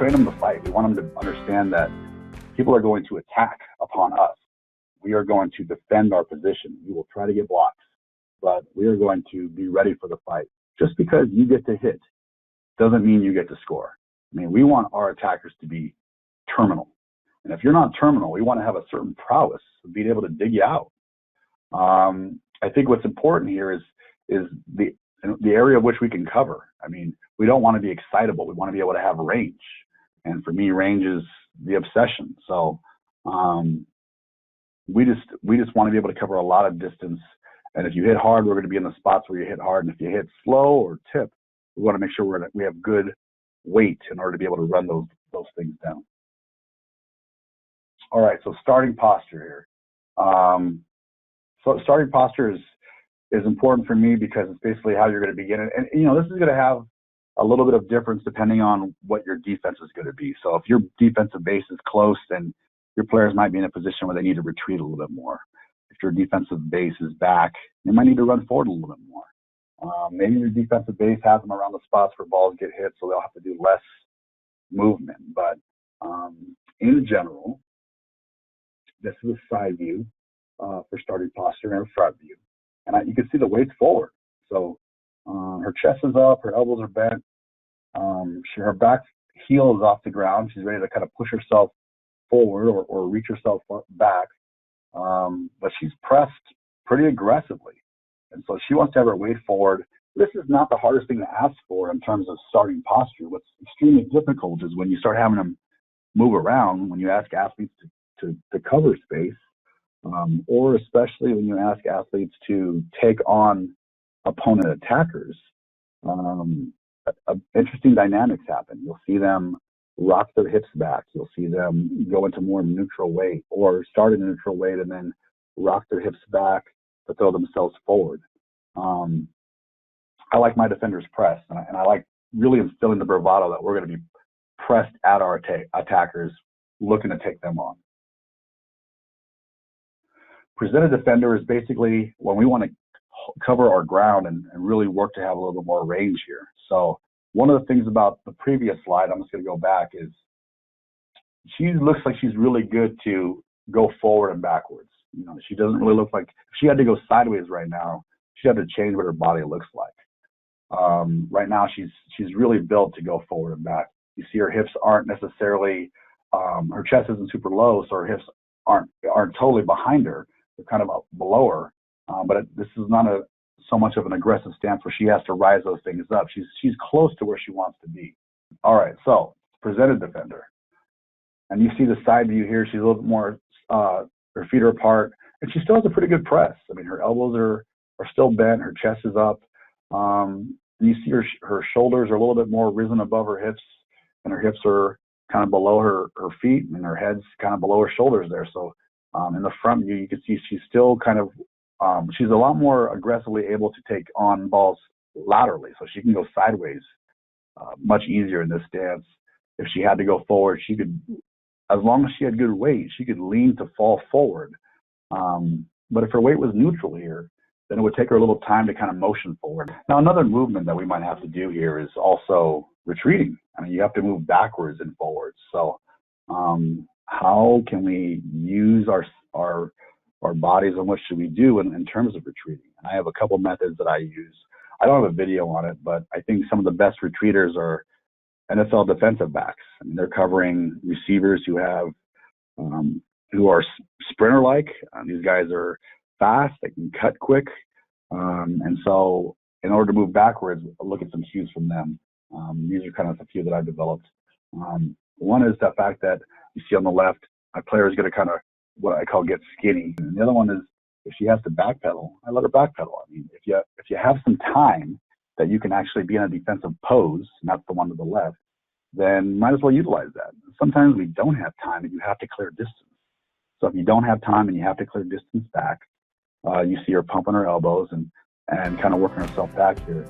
train them to fight. We want them to understand that people are going to attack upon us. We are going to defend our position. We will try to get blocks, but we are going to be ready for the fight. Just because you get to hit doesn't mean you get to score. I mean, we want our attackers to be terminal. And if you're not terminal, we want to have a certain prowess of being able to dig you out. I think what's important here is the area of which we can cover. I mean, we don't want to be excitable. We want to be able to have range. And for me, range is the obsession. So we just want to be able to cover a lot of distance. And if you hit hard, we're going to be in the spots where you hit hard. And if you hit slow or tip, we want to make sure we have good weight in order to be able to run those things down. All right, so starting posture here. So starting posture is important for me because it's basically how you're going to begin it. And you know, this is going to have a little bit of difference depending on what your defense is going to be. So if your defensive base is close, then your players might be in a position where they need to retreat a little bit more. If your defensive base is back, you might need to run forward a little bit more. Maybe your defensive base has them around the spots where balls get hit, so they'll have to do less movement. But in general, this is a side view for starting posture and a front view. And you can see the weight's forward. So her chest is up, her elbows are bent, her back heel is off the ground. She's ready to kind of push herself forward or reach herself back. But she's pressed pretty aggressively. And so she wants to have her weight forward. This is not the hardest thing to ask for in terms of starting posture. What's extremely difficult is when you start having them move around, when you ask athletes to cover space, or especially when you ask athletes to take on opponent attackers, interesting dynamics happen. You'll see them rock their hips back. You'll see them go into more neutral weight or start in neutral weight and then rock their hips back to throw themselves forward. I like my defenders pressed, and I like really instilling the bravado that we're going to be pressed at our attackers, looking to take them on. Presented defender is basically when we want to cover our ground and really work to have a little bit more range here. So one of the things about the previous slide, I'm just going to go back, is she looks like she's really good to go forward and backwards. You know, she doesn't really look like, if she had to go sideways right now, she'd have to change what her body looks like. Right now, she's really built to go forward and back. You see her hips aren't necessarily, her chest isn't super low, so her hips aren't totally behind her. They're kind of up below her. But this is not so much of an aggressive stance where she has to rise those things up. She's close to where she wants to be. All right, so presented defender. And you see the side view here. She's a little bit more, her feet are apart, and she still has a pretty good press. I mean, her elbows are still bent, her chest is up. And you see her shoulders are a little bit more risen above her hips, and her hips are kind of below her feet, and her head's kind of below her shoulders there. So in the front view, you can see she's still kind of, she's a lot more aggressively able to take on balls laterally. So she can go sideways much easier in this stance. If she had to go forward, she could, as long as she had good weight, she could lean to fall forward. But if her weight was neutral here, then it would take her a little time to kind of motion forward. Now, another movement that we might have to do here is also retreating. I mean, you have to move backwards and forwards. So how can we use our bodies, and what should we do in terms of retreating? And I have a couple methods that I use. I don't have a video on it, but I think some of the best retreaters are NFL defensive backs. I mean, they're covering receivers who are sprinter-like. These guys are fast, they can cut quick. And so in order to move backwards, look at some cues from them. These are kind of a few that I've developed. One is the fact that you see on the left, my player is going to kind of what I call get skinny. And the other one is if she has to backpedal, I let her backpedal. I mean, if you have some time that you can actually be in a defensive pose, and that's the one to the left, then might as well utilize that. Sometimes we don't have time and you have to clear distance. So if you don't have time and you have to clear distance back, you see her pumping her elbows and kind of working herself back here.